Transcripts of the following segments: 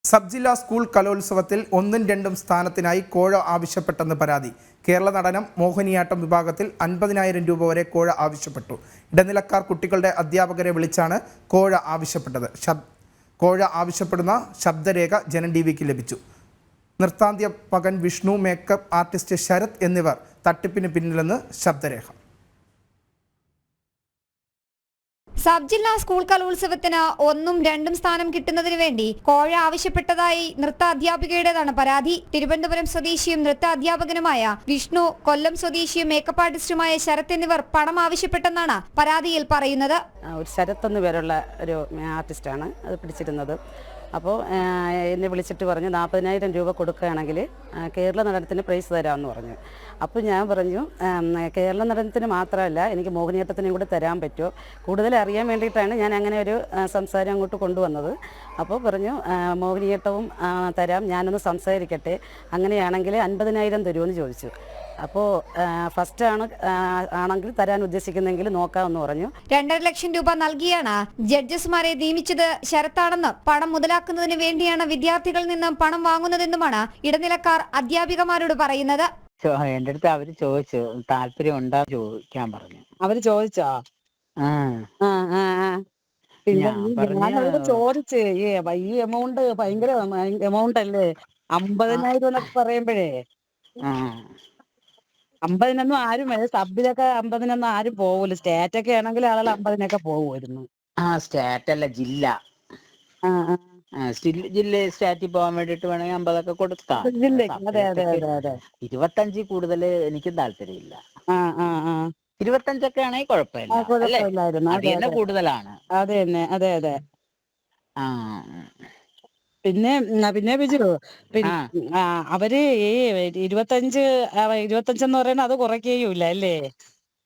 Sub ജില്ലാ school കലോത്സവത്തിൽ 1ഉം 2ഉം സ്ഥാനത്തിനായി കോഴ ആവശ്യപ്പെട്ടെന്ന് പരാതി. കേരള നടനം മോഹിനിയാട്ടം വിഭാഗത്തിൽ 50,000 രൂപ വരെ കോഴ ആവശ്യപ്പെട്ടു. ഇടനിലക്കാർ കുട്ടികളുടെ അധ്യാപകരെ വിളിച്ചാണ് കോഴ ആവശ്യപ്പെട്ടത്. കോഴ ആവശ്യപ്പെടുന്ന ശബ്ദരേഖ ജനം ടിവിക്ക് ലഭിച്ചു. നൃത്താധ്യാപകൻ വിഷ്ണു, മേക്കപ്പ് ആർട്ടിസ്റ്റ് ശരത് എന്നിവർ തട്ടിപ്പിന് പിന്നിലെന്ന് ശബ്ദരേഖ. സബ് ജില്ലാ സ്കൂൾ കലോത്സവത്തിന് 1ഉം 2ഉം സ്ഥാനം കിട്ടുന്നതിന് വേണ്ടി കോഴ ആവശ്യപ്പെട്ടതായി നൃത്ത അധ്യാപികയുടേതാണ് പരാതി. തിരുവനന്തപുരം സ്വദേശിയും നൃത്ത അധ്യാപകനുമായ വിഷ്ണു, കൊല്ലം സ്വദേശിയും മേക്കപ്പ് ആർട്ടിസ്റ്റുമായ ശരത് എന്നിവർ പണം ആവശ്യപ്പെട്ടെന്നാണ് പരാതിയിൽ പറയുന്നത്. ഒരു ശരത് എന്ന പേരുള്ള ഒരു ആർട്ടിസ്റ്റാണ് അത് പിടിച്ചിരുന്നത്. അപ്പോൾ എന്നെ വിളിച്ചിട്ട് പറഞ്ഞു 40,000 രൂപ കൊടുക്കുകയാണെങ്കിൽ കേരള നടനത്തിന് പ്രൈസ് തരാമെന്ന് പറഞ്ഞു. അപ്പോൾ ഞാൻ പറഞ്ഞു കേരള നടനത്തിന് മാത്രമല്ല, എനിക്ക് മോഹിനിയാട്ടത്തിനും കൂടെ തരാൻ പറ്റുമോ, കൂടുതൽ അറിയാൻ വേണ്ടിയിട്ടാണ് ഞാൻ അങ്ങനെ ഒരു സംസാരം അങ്ങോട്ട് കൊണ്ടുവന്നത്. അപ്പോൾ പറഞ്ഞു മോഹിനിയാട്ടവും തരാം, ഞാനൊന്ന് സംസാരിക്കട്ടെ, അങ്ങനെയാണെങ്കിൽ 50,000 തരുമെന്ന് ചോദിച്ചു. അപ്പോൾ ഫസ്റ്റ് ആണെങ്കിൽ തരാൻ ഉദ്ദേശിക്കുന്നെങ്കിൽ നോക്കാമെന്ന് പറഞ്ഞു. 2.5 ലക്ഷം രൂപ നൽകിയാണ് ജഡ്ജസ്മാരെ നിയമിച്ചത് ശരത്താണെന്ന്, പണം മുതലാക്കുന്നതിന് വേണ്ടിയാണ് വിദ്യാർത്ഥികളിൽ നിന്നും പണം വാങ്ങുന്നതെന്നുമാണ് ഇടനിലക്കാർ അധ്യാപികമാരോട് പറയുന്നത്. എന്റെ അടുത്ത് അവര് ചോദിച്ചു താല്പര്യം ഉണ്ടാ ചോദിക്കാൻ പറഞ്ഞു. അവര് ചോദിച്ചോ? പിന്നെ ഞാനവരോട് ചോദിച്ചേ ഈ എമൗണ്ട് ഭയങ്കര എമൗണ്ട് അല്ലേ, 50,000 എന്നൊക്കെ പറയുമ്പോഴേ 50-നൊന്നും ആരും സബിലൊക്കെ 50-നൊന്നും ആരും പോകൂല. സ്റ്റേറ്റൊക്കെ ആണെങ്കിൽ ആളുകൾ 50-നൊക്കെ പോകുമായിരുന്നു. സ്റ്റേറ്റ് അല്ല, ജില്ല. ജില്ല സ്റ്റാറ്റിൽ പോകാൻ വേണ്ടിട്ട് വേണമെങ്കിൽ 50 കൊടുക്കാം. 25 കൂടുതൽ എനിക്കും താല്പര്യമില്ല. 25 ആണെങ്കിൽ കുഴപ്പമില്ല, കൂടുതലാണ്. അതെ തന്നെ, അതെ അതെ. പിന്നെ ബിജു, പിന്നെ അവര് ഈ 25 എന്ന് പറയുന്നത് അത് കുറയ്ക്കുകയില്ല അല്ലേ?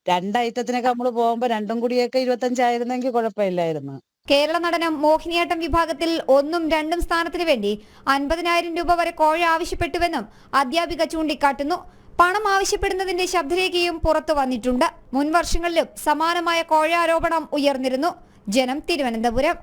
2 ഐറ്റത്തിനൊക്കെ നമ്മൾ പോകുമ്പോ 2ഉം കൂടിയൊക്കെ 25 ആയിരുന്നെങ്കിൽ കുഴപ്പമില്ലായിരുന്നു. കേരള നടനം മോഹിനിയാട്ടം വിഭാഗത്തിൽ 1ഉം 2ഉം സ്ഥാനത്തിന് വേണ്ടി 50,000 രൂപ വരെ കോഴ ആവശ്യപ്പെട്ടുവെന്നും അധ്യാപിക ചൂണ്ടിക്കാട്ടുന്നു. പണം ആവശ്യപ്പെടുന്നതിന്റെ ശബ്ദരേഖയും പുറത്തു വന്നിട്ടുണ്ട്. മുൻ വർഷങ്ങളിലും സമാനമായ കോഴ ആരോപണം ഉയർന്നിരുന്നു. ജനം, തിരുവനന്തപുരം.